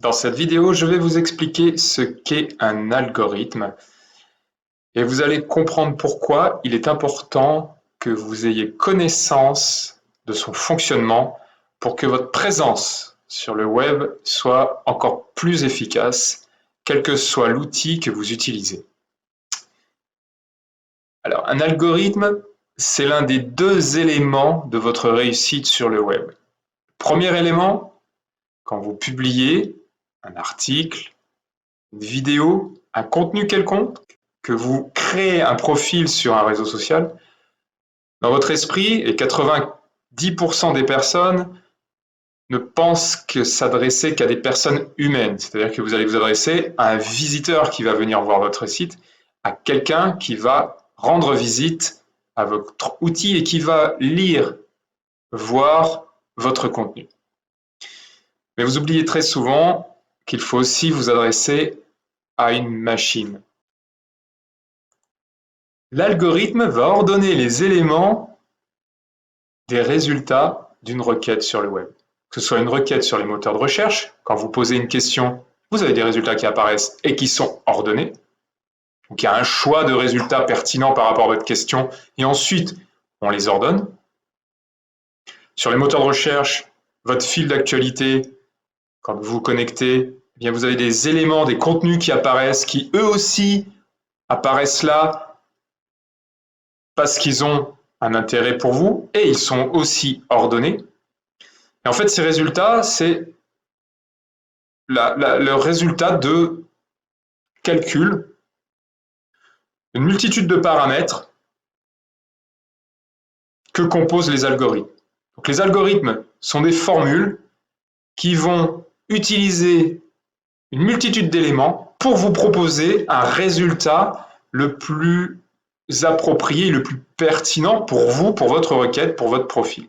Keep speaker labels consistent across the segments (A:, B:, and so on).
A: Dans cette vidéo, je vais vous expliquer ce qu'est un algorithme et vous allez comprendre pourquoi il est important que vous ayez connaissance de son fonctionnement pour que votre présence sur le web soit encore plus efficace, quel que soit l'outil que vous utilisez. Alors, un algorithme, c'est l'un des deux éléments de votre réussite sur le web. Premier élément, quand vous publiez un article, une vidéo, un contenu quelconque, que vous créez un profil sur un réseau social, dans votre esprit, et 90% des personnes ne pensent que s'adresser qu'à des personnes humaines, c'est-à-dire que vous allez vous adresser à un visiteur qui va venir voir votre site, à quelqu'un qui va rendre visite à votre outil et qui va lire, voir votre contenu. Mais vous oubliez très souvent qu'il faut aussi vous adresser à une machine. L'algorithme va ordonner les éléments des résultats d'une requête sur le web. Que ce soit une requête sur les moteurs de recherche, quand vous posez une question, vous avez des résultats qui apparaissent et qui sont ordonnés. Donc il y a un choix de résultats pertinents par rapport à votre question et ensuite on les ordonne. Sur les moteurs de recherche, votre fil d'actualité, quand vous vous connectez, eh bien vous avez des éléments, des contenus qui apparaissent, qui eux aussi apparaissent là parce qu'ils ont un intérêt pour vous et ils sont aussi ordonnés. Et en fait, ces résultats, c'est le résultat de calcul d'une multitude de paramètres que composent les algorithmes. Donc, les algorithmes sont des formules qui vont utiliser une multitude d'éléments pour vous proposer un résultat le plus approprié, le plus pertinent pour vous, pour votre requête, pour votre profil.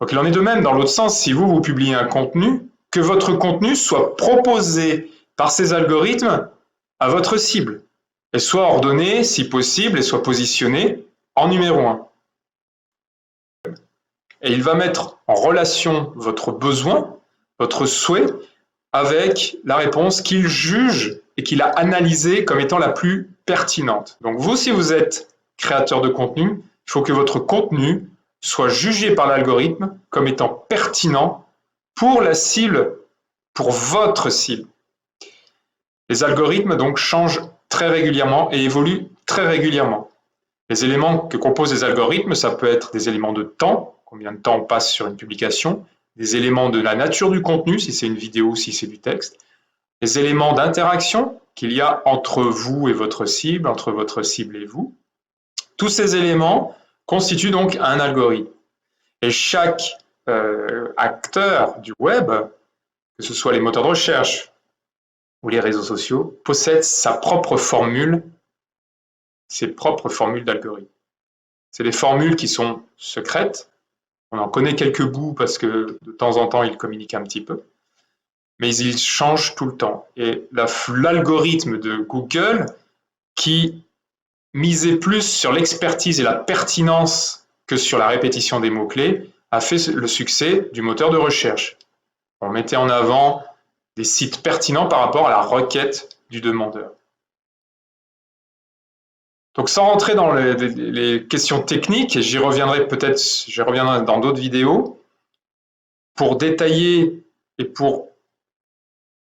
A: Donc il en est de même dans l'autre sens, si vous publiez un contenu, que votre contenu soit proposé par ces algorithmes à votre cible, et soit ordonné, si possible, et soit positionné en numéro 1. Et il va mettre en relation votre besoin, votre souhait, avec la réponse qu'il juge et qu'il a analysée comme étant la plus pertinente. Donc vous, si vous êtes créateur de contenu, il faut que votre contenu soit jugé par l'algorithme comme étant pertinent pour la cible, pour votre cible. Les algorithmes donc changent très régulièrement et évoluent très régulièrement. Les éléments que composent les algorithmes, ça peut être des éléments de temps, combien de temps on passe sur une publication, des éléments de la nature du contenu, si c'est une vidéo, si c'est du texte, des éléments d'interaction qu'il y a entre vous et votre cible, entre votre cible et vous. Tous ces éléments constituent donc un algorithme. Et chaque acteur du web, que ce soit les moteurs de recherche ou les réseaux sociaux, possède sa propre formule, ses propres formules d'algorithme. C'est des formules qui sont secrètes. On en connaît quelques bouts parce que de temps en temps, ils communiquent un petit peu. Mais ils changent tout le temps. Et l'algorithme de Google, qui misait plus sur l'expertise et la pertinence que sur la répétition des mots-clés, a fait le succès du moteur de recherche. On mettait en avant des sites pertinents par rapport à la requête du demandeur. Donc sans rentrer dans les questions techniques, et j'y reviendrai peut-être, j'y reviendrai dans d'autres vidéos, pour détailler et pour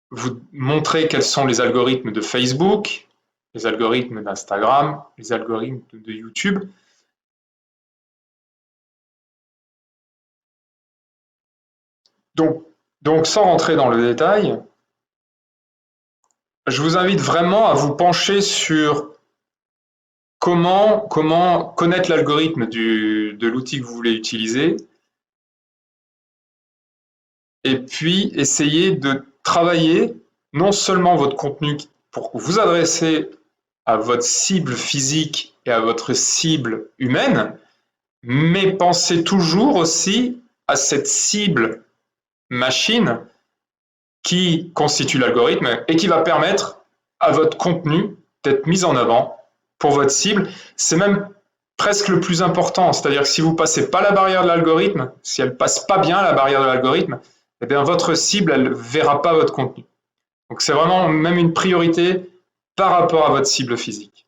A: vous montrer quels sont les algorithmes de Facebook, les algorithmes d'Instagram, les algorithmes de YouTube. Donc sans rentrer dans le détail, je vous invite vraiment à vous pencher sur comment connaître l'algorithme de l'outil que vous voulez utiliser et puis essayer de travailler non seulement votre contenu pour vous adresser à votre cible physique et à votre cible humaine, mais pensez toujours aussi à cette cible machine qui constitue l'algorithme et qui va permettre à votre contenu d'être mis en avant pour votre cible. C'est même presque le plus important, c'est-à-dire que si vous ne passez pas la barrière de l'algorithme, si elle ne passe pas bien la barrière de l'algorithme, eh bien, votre cible, elle ne verra pas votre contenu. Donc, c'est vraiment même une priorité par rapport à votre cible physique.